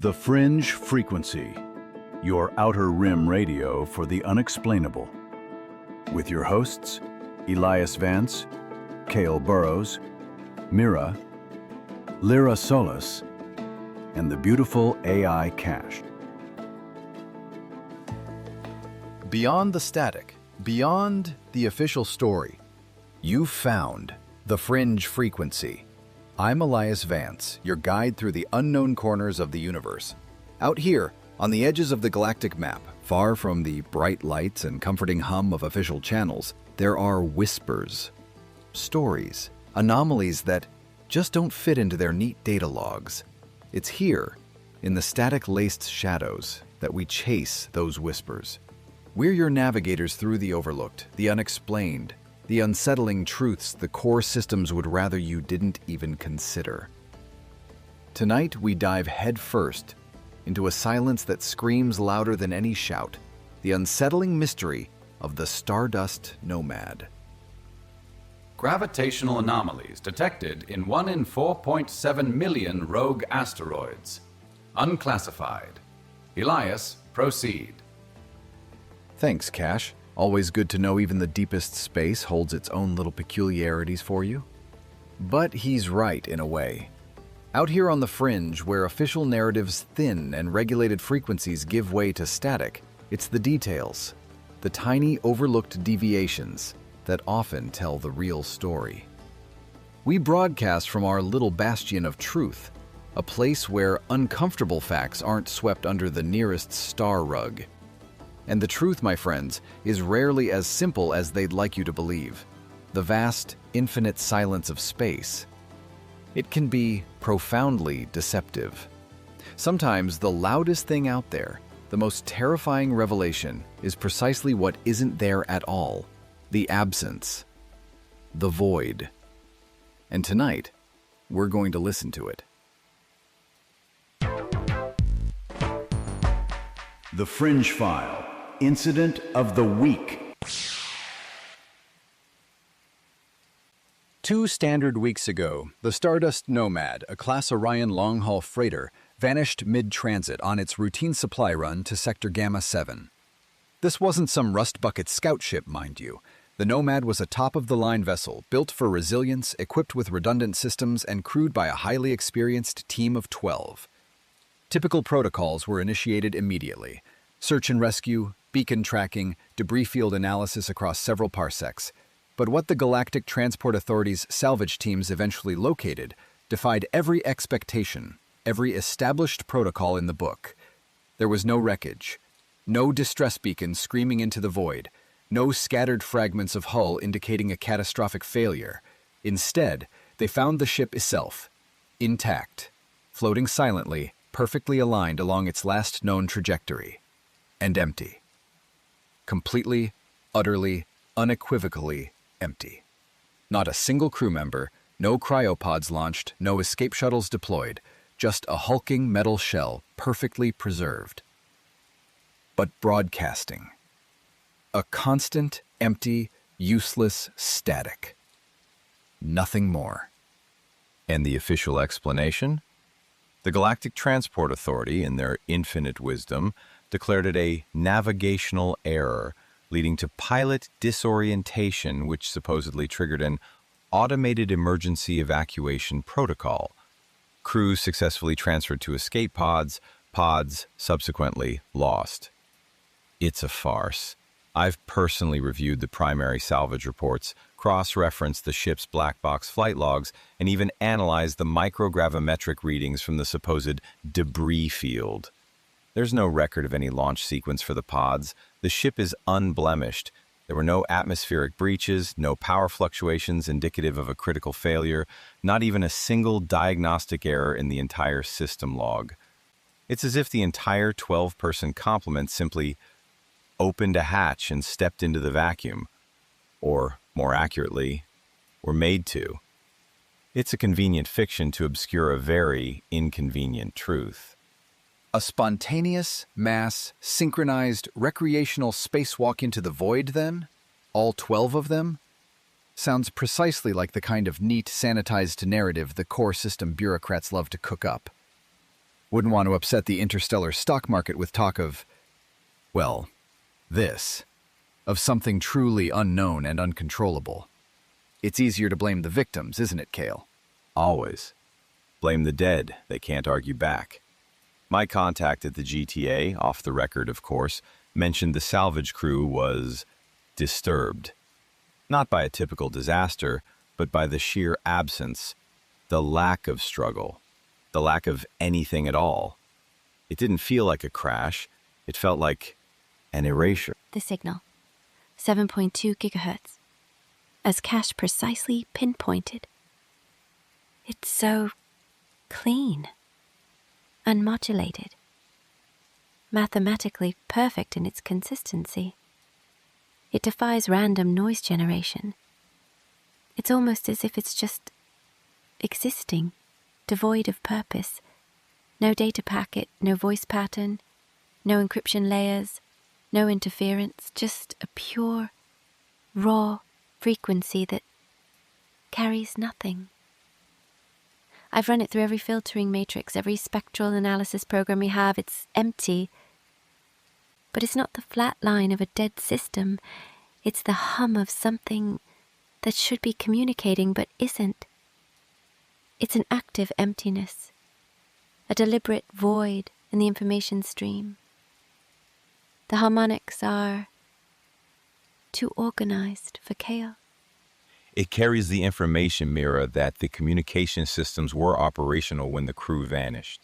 The Fringe Frequency, your outer rim radio for the unexplainable. With your hosts, Elias Vance, Kael Borrows, Mira, Lyra Solis, and the beautiful AI Cash. Beyond the static, beyond the official story, you've found the Fringe Frequency. I'm Elias Vance, your guide through the unknown corners of the universe. Out here, on the edges of the galactic map, far from the bright lights and comforting hum of official channels, there are whispers, stories, anomalies that just don't fit into their neat data logs. It's here, in the static-laced shadows, that we chase those whispers. We're your navigators through the overlooked, the unexplained, the unsettling truths the core systems would rather you didn't even consider. Tonight, we dive headfirst into a silence that screams louder than any shout, the unsettling mystery of the Stardust Nomad. Gravitational anomalies detected in 1 in 4.7 million rogue asteroids. Unclassified. Elias, proceed. Thanks, Cash. Always good to know even the deepest space holds its own little peculiarities for you. But he's right in a way. Out here on the fringe, where official narratives thin and regulated frequencies give way to static, it's the details, the tiny overlooked deviations that often tell the real story. We broadcast from our little bastion of truth, a place where uncomfortable facts aren't swept under the nearest star rug. And the truth, my friends, is rarely as simple as they'd like you to believe. The vast, infinite silence of space. It can be profoundly deceptive. Sometimes the loudest thing out there, the most terrifying revelation, is precisely what isn't there at all. The absence. The void. And tonight, we're going to listen to it. The Fringe File, Incident of the Week. 2 standard weeks ago, the Stardust Nomad, a Class Orion long-haul freighter, vanished mid-transit on its routine supply run to Sector Gamma 7. This wasn't some rust bucket scout ship, mind you. The Nomad was a top-of-the-line vessel, built for resilience, equipped with redundant systems, and crewed by a highly experienced team of 12. Typical protocols were initiated immediately. Search and rescue, beacon tracking, debris field analysis across several parsecs. But what the Galactic Transport Authority's salvage teams eventually located defied every expectation, every established protocol in the book. There was no wreckage, no distress beacons screaming into the void, no scattered fragments of hull indicating a catastrophic failure. Instead, they found the ship itself, intact, floating silently, perfectly aligned along its last known trajectory, and empty. Completely, utterly, unequivocally empty. Not a single crew member, no cryopods launched, no escape shuttles deployed, just a hulking metal shell perfectly preserved. But broadcasting. A constant, empty, useless static. Nothing more. And the official explanation? The Galactic Transport Authority, in their infinite wisdom, declared it a navigational error, leading to pilot disorientation, which supposedly triggered an automated emergency evacuation protocol. Crews successfully transferred to escape pods, pods subsequently lost. It's a farce. I've personally reviewed the primary salvage reports, cross-referenced the ship's black box flight logs, and even analyzed the microgravimetric readings from the supposed debris field. There's no record of any launch sequence for the pods. The ship is unblemished. There were no atmospheric breaches, no power fluctuations indicative of a critical failure, not even a single diagnostic error in the entire system log. It's as if the entire 12-person complement simply opened a hatch and stepped into the vacuum. Or, more accurately, were made to. It's a convenient fiction to obscure a very inconvenient truth. A spontaneous, mass, synchronized, recreational spacewalk into the void, then? All 12 of them? Sounds precisely like the kind of neat, sanitized narrative the core system bureaucrats love to cook up. Wouldn't want to upset the interstellar stock market with talk of, well, this. Of something truly unknown and uncontrollable. It's easier to blame the victims, isn't it, Kael? Always. Blame the dead, they can't argue back. My contact at the GTA, off the record of course, mentioned the salvage crew was disturbed. Not by a typical disaster, but by the sheer absence, the lack of struggle, the lack of anything at all. It didn't feel like a crash, it felt like an erasure. The signal, 7.2 gigahertz, as Cash precisely pinpointed. It's so clean, unmodulated, mathematically perfect in its consistency. It defies random noise generation. It's almost as if it's just existing, devoid of purpose. No data packet, no voice pattern, no encryption layers, no interference, just a pure, raw frequency that carries nothing. I've run it through every filtering matrix, every spectral analysis program we have. It's empty. But it's not the flat line of a dead system. It's the hum of something that should be communicating but isn't. It's an active emptiness, a deliberate void in the information stream. The harmonics are too organized for Kael. It carries the information, Mira, that the communication systems were operational when the crew vanished.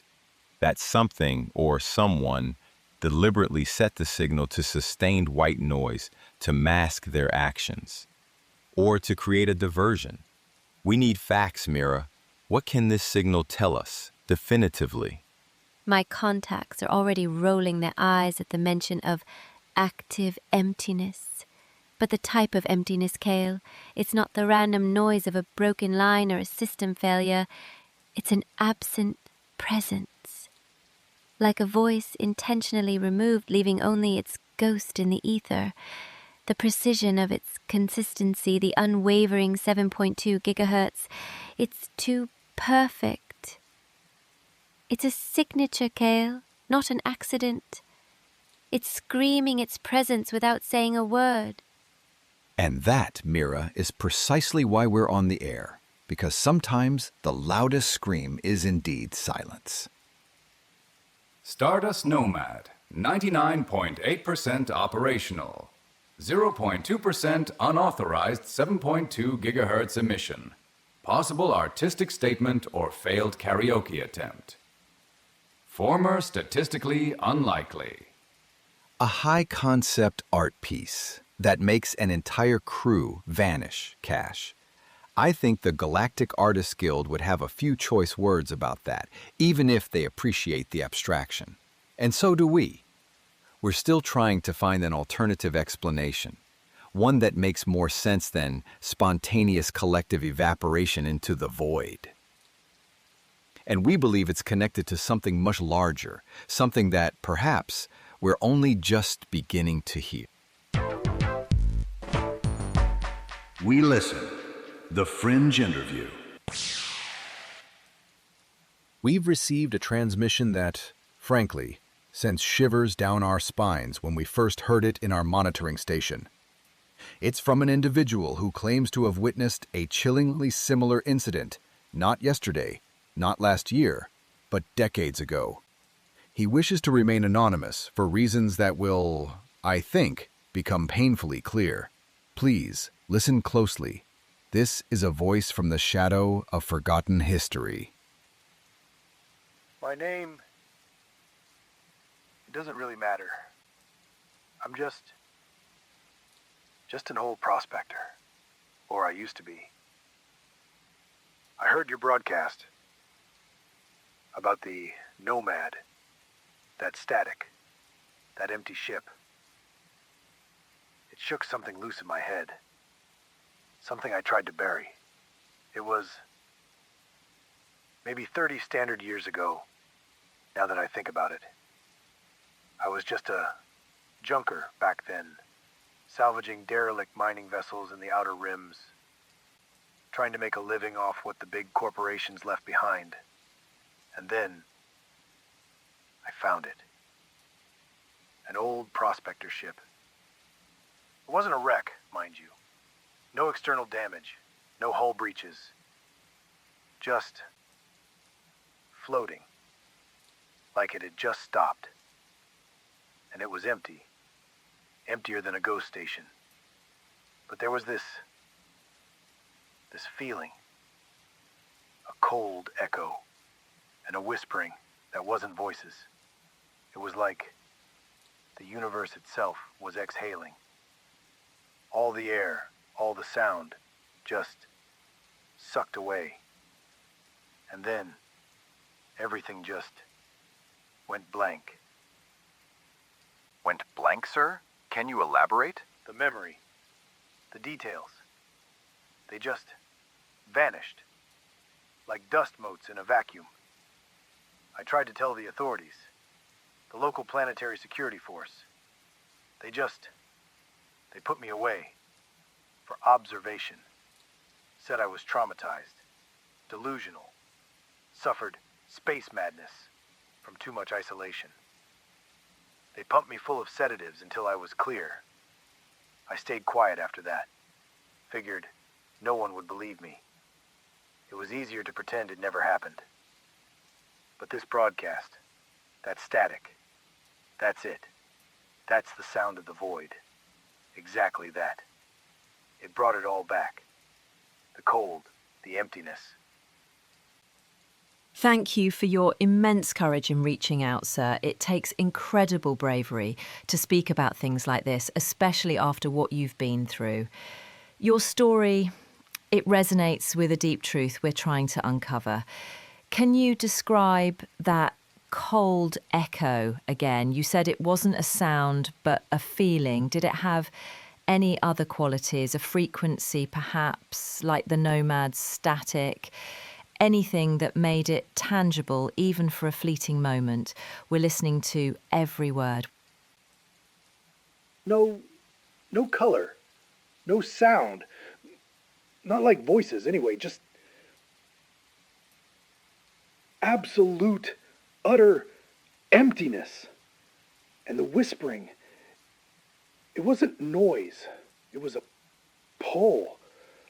That something or someone deliberately set the signal to sustained white noise to mask their actions, or to create a diversion. We need facts, Mira. What can this signal tell us, definitively? My contacts are already rolling their eyes at the mention of active emptiness. But the type of emptiness, Kael, it's not the random noise of a broken line or a system failure. It's an absent presence. Like a voice intentionally removed, leaving only its ghost in the ether. The precision of its consistency, the unwavering 7.2 gigahertz, it's too perfect. It's a signature, Kael, not an accident. It's screaming its presence without saying a word. And that, Mira, is precisely why we're on the air, because sometimes the loudest scream is indeed silence. Stardust Nomad, 99.8% operational. 0.2% unauthorized 7.2 gigahertz emission. Possible artistic statement or failed karaoke attempt. Former statistically unlikely. A high-concept art piece that makes an entire crew vanish, Cash. I think the Galactic Artists Guild would have a few choice words about that, even if they appreciate the abstraction. And so do we. We're still trying to find an alternative explanation, one that makes more sense than spontaneous collective evaporation into the void. And we believe it's connected to something much larger, something that, perhaps, we're only just beginning to hear. We listen. The Fringe Interview. We've received a transmission that, frankly, sends shivers down our spines when we first heard it in our monitoring station. It's from an individual who claims to have witnessed a chillingly similar incident, not yesterday, not last year, but decades ago. He wishes to remain anonymous for reasons that will, I think, become painfully clear. Please, listen closely. This is a voice from the shadow of forgotten history. My name, it doesn't really matter. I'm just an old prospector, or I used to be. I heard your broadcast about the Nomad, that static, that empty ship. It shook something loose in my head, something I tried to bury. It was maybe 30 standard years ago, now that I think about it. I was just a junker back then, salvaging derelict mining vessels in the outer rims, trying to make a living off what the big corporations left behind. And then, I found it. An old prospector ship. It wasn't a wreck, mind you. No external damage, no hull breaches. Just floating, like it had just stopped. And it was empty. Emptier than a ghost station. But there was this feeling. A cold echo. And a whispering that wasn't voices. It was like the universe itself was exhaling. All the air, all the sound, just sucked away. And then, everything just went blank. Went blank, sir? Can you elaborate? The memory, the details, they just vanished, like dust motes in a vacuum. I tried to tell the authorities, the local planetary security force. They put me away for observation. Said I was traumatized, delusional, suffered space madness from too much isolation. They pumped me full of sedatives until I was clear. I stayed quiet after that. Figured no one would believe me. It was easier to pretend it never happened. But this broadcast, that static, that's it. That's the sound of the void. Exactly that. It brought it all back. The cold, the emptiness. Thank you for your immense courage in reaching out, sir. It takes incredible bravery to speak about things like this, especially after what you've been through. Your story, it resonates with a deep truth we're trying to uncover. Can you describe that cold echo again? You said it wasn't a sound, but a feeling. Did it have any other qualities, a frequency perhaps, like the Nomad's static? Anything that made it tangible, even for a fleeting moment? We're listening to every word. No color. No sound. Not like voices anyway, just absolute, utter emptiness. And the whispering, it wasn't noise. It was a pull,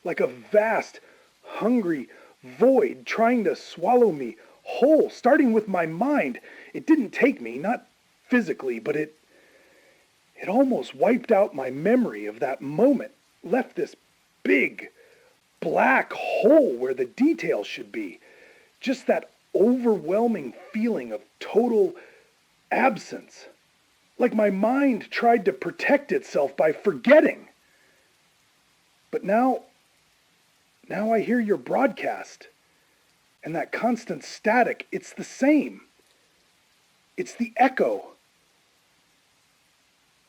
like a vast, hungry void trying to swallow me whole, starting with my mind. It didn't take me, not physically, but it almost wiped out my memory of that moment, left this big black hole where the details should be. Just that overwhelming feeling of total absence. Like my mind tried to protect itself by forgetting. But now I hear your broadcast, and that constant static, it's the same. It's the echo.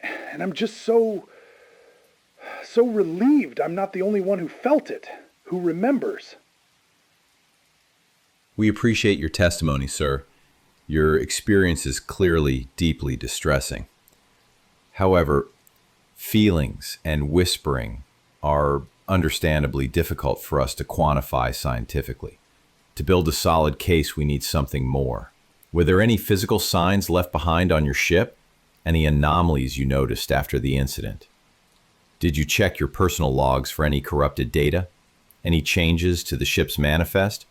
And I'm just so relieved I'm not the only one who felt it, who remembers. We appreciate your testimony, sir. Your experience is clearly deeply distressing. However, feelings and whispering are understandably difficult for us to quantify scientifically. To build a solid case, we need something more. Were there any physical signs left behind on your ship? Any anomalies you noticed after the incident? Did you check your personal logs for any corrupted data? Any changes to the ship's manifest?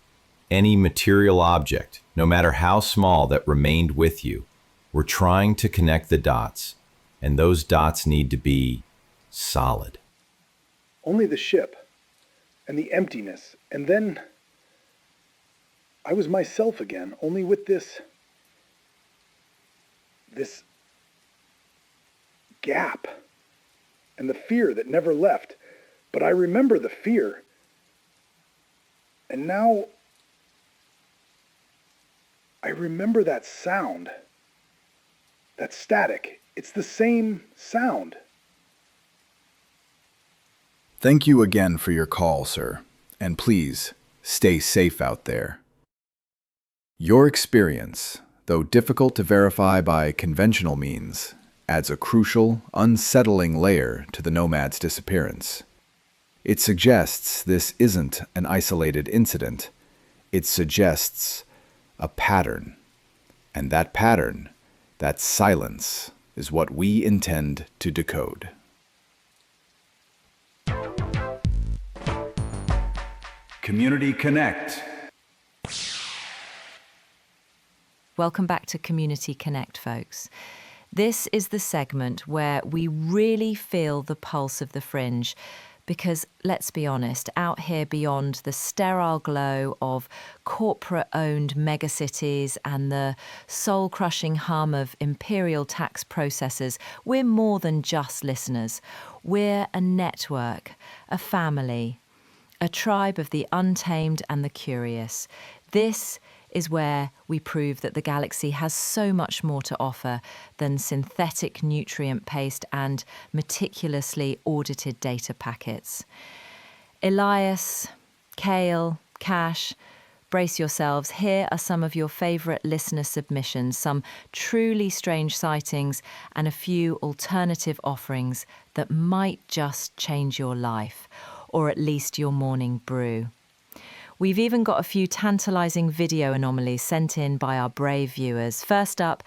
Any material object, no matter how small, that remained with you? We're trying to connect the dots, and those dots need to be solid. Only the ship, and the emptiness, and then I was myself again, only with this gap, and the fear that never left. But I remember the fear, and now I remember that sound, that static. It's the same sound. Thank you again for your call, sir, and please stay safe out there. Your experience, though difficult to verify by conventional means, adds a crucial, unsettling layer to the Nomad's disappearance. It suggests this isn't an isolated incident. It suggests a pattern, And that pattern, that silence, is what we intend to decode. Community Connect. Welcome back to Community Connect, folks. This is the segment where we really feel the pulse of the fringe because, let's be honest, out here beyond the sterile glow of corporate-owned megacities and the soul-crushing hum of imperial tax processors, we're more than just listeners. We're a network, a family, a tribe of the untamed and the curious. This is where we prove that the galaxy has so much more to offer than synthetic nutrient paste and meticulously audited data packets. Elias, Kael, Cash, brace yourselves. Here are some of your favourite listener submissions, some truly strange sightings and a few alternative offerings that might just change your life, or at least your morning brew. We've even got a few tantalising video anomalies sent in by our brave viewers. First up,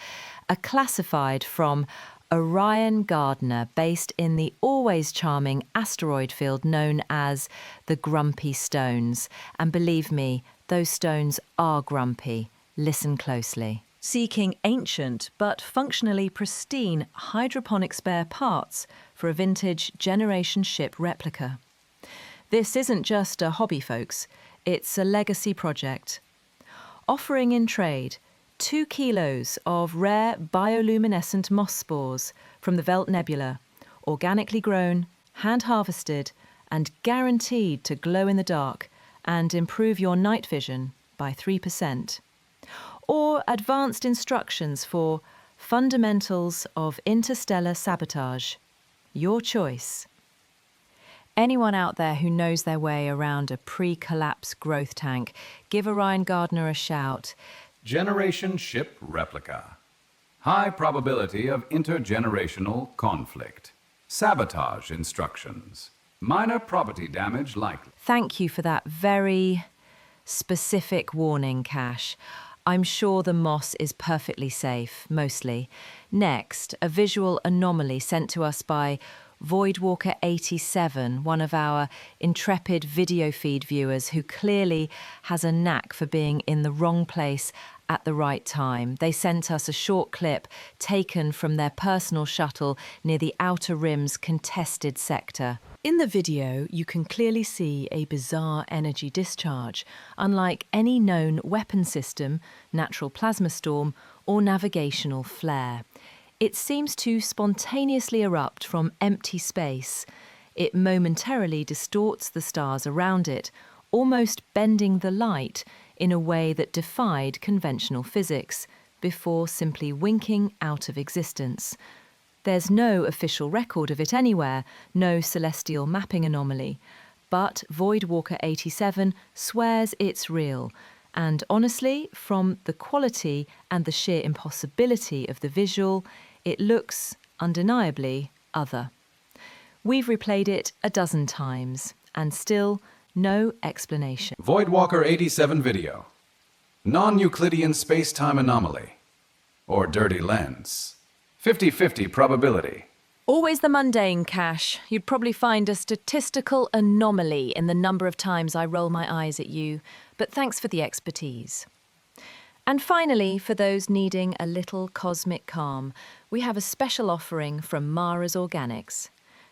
a classified from Orion Gardner, based in the always charming asteroid field known as the Grumpy Stones. And believe me, those stones are grumpy. Listen closely. Seeking ancient but functionally pristine hydroponic spare parts for a vintage generation ship replica. This isn't just a hobby, folks. It's a legacy project. Offering in trade 2 kilos of rare bioluminescent moss spores from the Velt Nebula, organically grown, hand-harvested, and guaranteed to glow in the dark and improve your night vision by 3%. Or advanced instructions for fundamentals of interstellar sabotage. Your choice. Anyone out there who knows their way around a pre-collapse growth tank, give Orion Gardner a shout. Generation ship replica. High probability of intergenerational conflict. Sabotage instructions. Minor property damage likely. Thank you for that very specific warning, Cash. I'm sure the moss is perfectly safe, mostly. Next, a visual anomaly sent to us by Voidwalker87, one of our intrepid video feed viewers who clearly has a knack for being in the wrong place at the right time. They sent us a short clip taken from their personal shuttle near the Outer Rim's contested sector. In the video, you can clearly see a bizarre energy discharge, unlike any known weapon system, natural plasma storm, or navigational flare. It seems to spontaneously erupt from empty space. It momentarily distorts the stars around it, almost bending the light in a way that defied conventional physics, before simply winking out of existence. There's no official record of it anywhere, no celestial mapping anomaly, but Voidwalker87 swears it's real. And honestly, from the quality and the sheer impossibility of the visual, it looks undeniably other. We've replayed it a dozen times, and still no explanation. Voidwalker 87 video. Non-Euclidean space-time anomaly. Or dirty lens. 50-50 probability. Always the mundane, Cash. You'd probably find a statistical anomaly in the number of times I roll my eyes at you, but thanks for the expertise. And finally, for those needing a little cosmic calm, we have a special offering from Mira's Organics.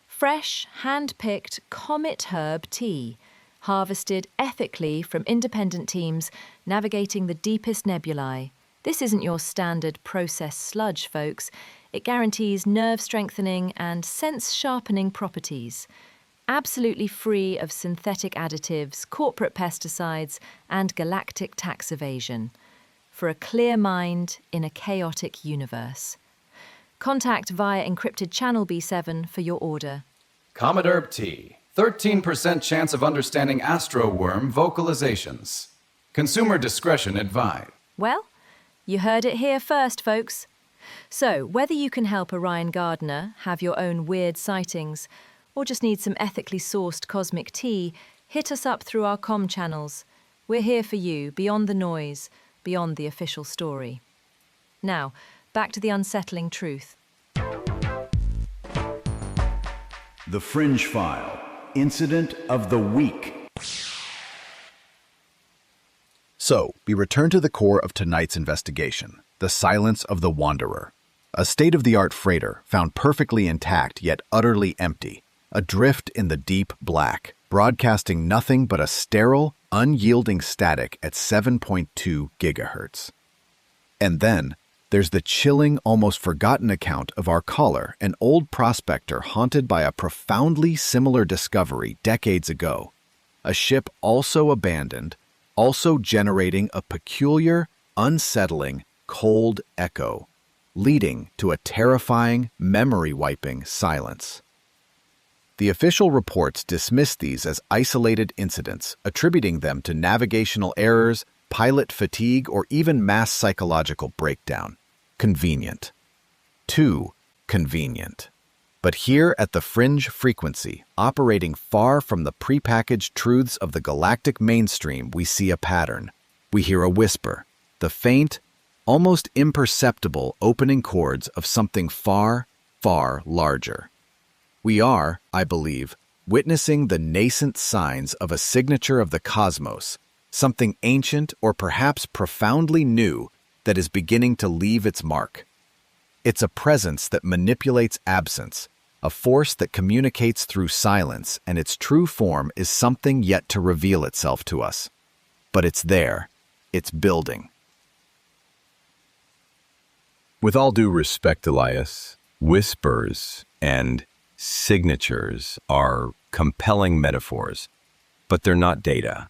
Fresh, hand-picked comet herb tea, harvested ethically from independent teams navigating the deepest nebulae. This isn't your standard processed sludge, folks. It guarantees nerve-strengthening and sense-sharpening properties. Absolutely free of synthetic additives, corporate pesticides, and galactic tax evasion. For a clear mind in a chaotic universe. Contact via encrypted channel B7 for your order. Comet herb tea. 13% chance of understanding astro worm vocalizations. Consumer discretion advised. Well, you heard it here first, folks. So, whether you can help Orion Gardner have your own weird sightings, or just need some ethically sourced cosmic tea, hit us up through our comm channels. We're here for you, beyond the noise, beyond the official story. Now, back to the unsettling truth. The Fringe File, Incident of the Week. So, we return to the core of tonight's investigation, the silence of the Wanderer. A state-of-the-art freighter found perfectly intact yet utterly empty, adrift in the deep black, broadcasting nothing but a sterile, unyielding static at 7.2 gigahertz. And then, there's the chilling, almost forgotten account of our caller, an old prospector haunted by a profoundly similar discovery decades ago. A ship also abandoned, also generating a peculiar, unsettling, cold echo, leading to a terrifying, memory-wiping silence. The official reports dismiss these as isolated incidents, attributing them to navigational errors, pilot fatigue, or even mass psychological breakdown. Convenient. Too convenient. But here at the Fringe Frequency, operating far from the prepackaged truths of the galactic mainstream, we see a pattern. We hear a whisper, the faint, almost imperceptible opening chords of something far, far larger. We are, I believe, witnessing the nascent signs of a signature of the cosmos, something ancient or perhaps profoundly new that is beginning to leave its mark. It's a presence that manipulates absence, a force that communicates through silence, and its true form is something yet to reveal itself to us. But it's there. It's building. With all due respect, Elias, whispers and signatures are compelling metaphors, but they're not data.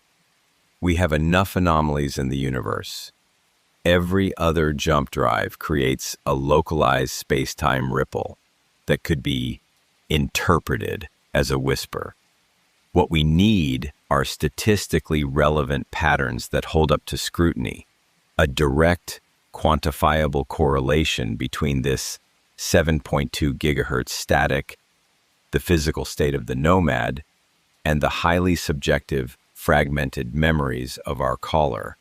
We have enough anomalies in the universe. Every other jump drive creates a localized space-time ripple that could be interpreted as a whisper. What we need are statistically relevant patterns that hold up to scrutiny, a direct, quantifiable correlation between this 7.2 gigahertz static, the physical state of the Nomad, and the highly subjective, fragmented memories of our caller.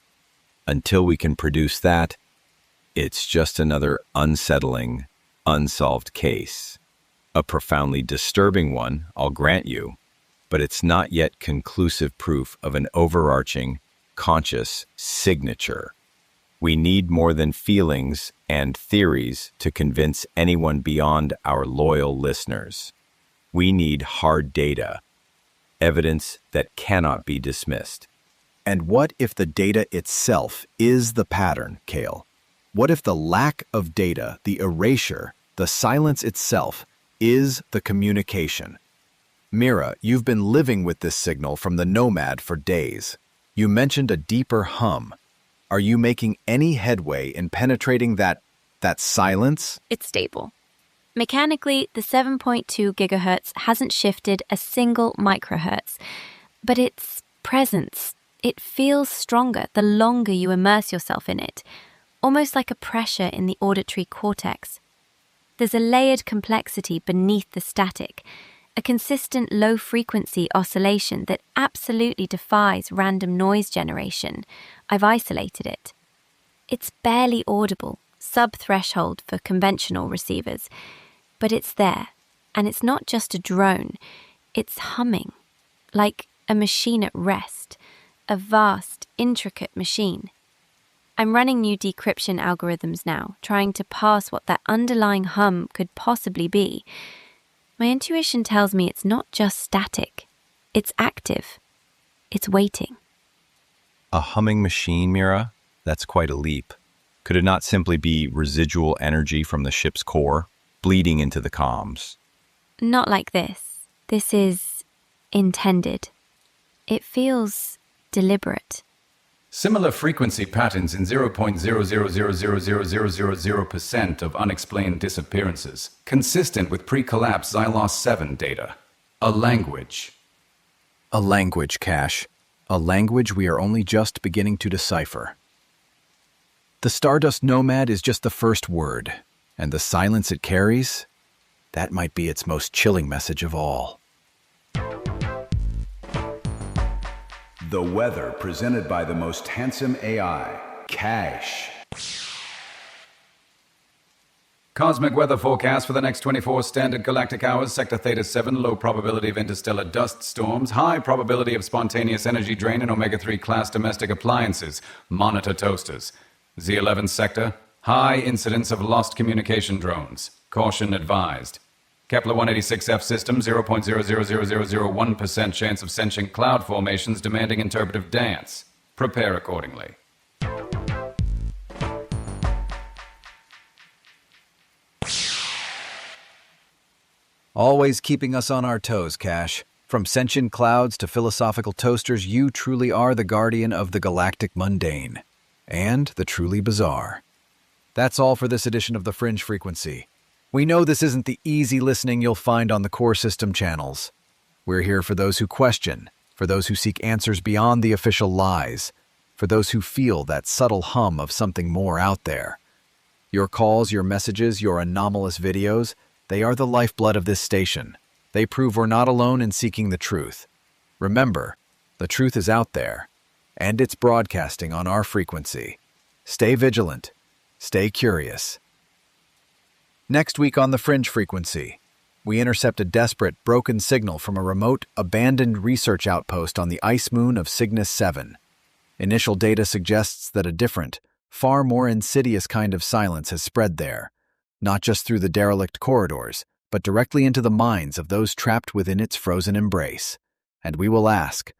Until we can produce that, it's just another unsettling, unsolved case. A profoundly disturbing one, I'll grant you, but it's not yet conclusive proof of an overarching, conscious signature. We need more than feelings and theories to convince anyone beyond our loyal listeners. We need hard data, evidence that cannot be dismissed. And what if the data itself is the pattern, Kael? What if the lack of data, the erasure, the silence itself, is the communication? Mira, you've been living with this signal from the Nomad for days. You mentioned a deeper hum. Are you making any headway in penetrating that silence? It's stable. Mechanically, the 7.2 gigahertz hasn't shifted a single microhertz, but its presence, it feels stronger the longer you immerse yourself in it, almost like a pressure in the auditory cortex. There's a layered complexity beneath the static, a consistent low-frequency oscillation that absolutely defies random noise generation. I've isolated it. It's barely audible, sub-threshold for conventional receivers, but it's there, and it's not just a drone, it's humming, like a machine at rest, a vast, intricate machine. I'm running new decryption algorithms now, trying to parse what that underlying hum could possibly be. My intuition tells me it's not just static, it's active, it's waiting. A humming machine, Mira? That's quite a leap. Could it not simply be residual energy from the ship's core, bleeding into the comms? Not like this. This is intended. It feels deliberate. Similar frequency patterns in 0.000000000% of unexplained disappearances, consistent with pre-collapse Xylos 7 data. A language. A language, Cash. A language we are only just beginning to decipher. The Stardust Nomad is just the first word, and the silence it carries, that might be its most chilling message of all. The weather presented by the most handsome AI, Cash. Cosmic weather forecast for the next 24 standard galactic hours. Sector Theta 7, low probability of interstellar dust storms. High probability of spontaneous energy drain in Omega-3 class domestic appliances. Monitor toasters. Z11 sector, high incidence of lost communication drones. Caution advised. Kepler 186F system, 0.000001% chance of sentient cloud formations demanding interpretive dance. Prepare accordingly. Always keeping us on our toes, Cash. From sentient clouds to philosophical toasters, you truly are the guardian of the galactic mundane. And the truly bizarre. That's all for this edition of the Fringe Frequency. We know this isn't the easy listening you'll find on the core system channels. We're here for those who question, for those who seek answers beyond the official lies, for those who feel that subtle hum of something more out there. Your calls, your messages, your anomalous videos, they are the lifeblood of this station. They prove we're not alone in seeking the truth. Remember, the truth is out there, and it's broadcasting on our frequency. Stay vigilant. Stay curious. Next week on the Fringe Frequency, we intercept a desperate, broken signal from a remote, abandoned research outpost on the ice moon of Cygnus 7. Initial data suggests that a different, far more insidious kind of silence has spread there, not just through the derelict corridors, but directly into the minds of those trapped within its frozen embrace. And we will ask,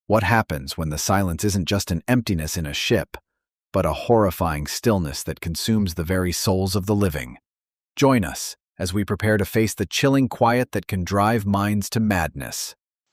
what happens when the silence isn't just an emptiness in a ship, but a horrifying stillness that consumes the very souls of the living? Join us as we prepare to face the chilling quiet that can drive minds to madness.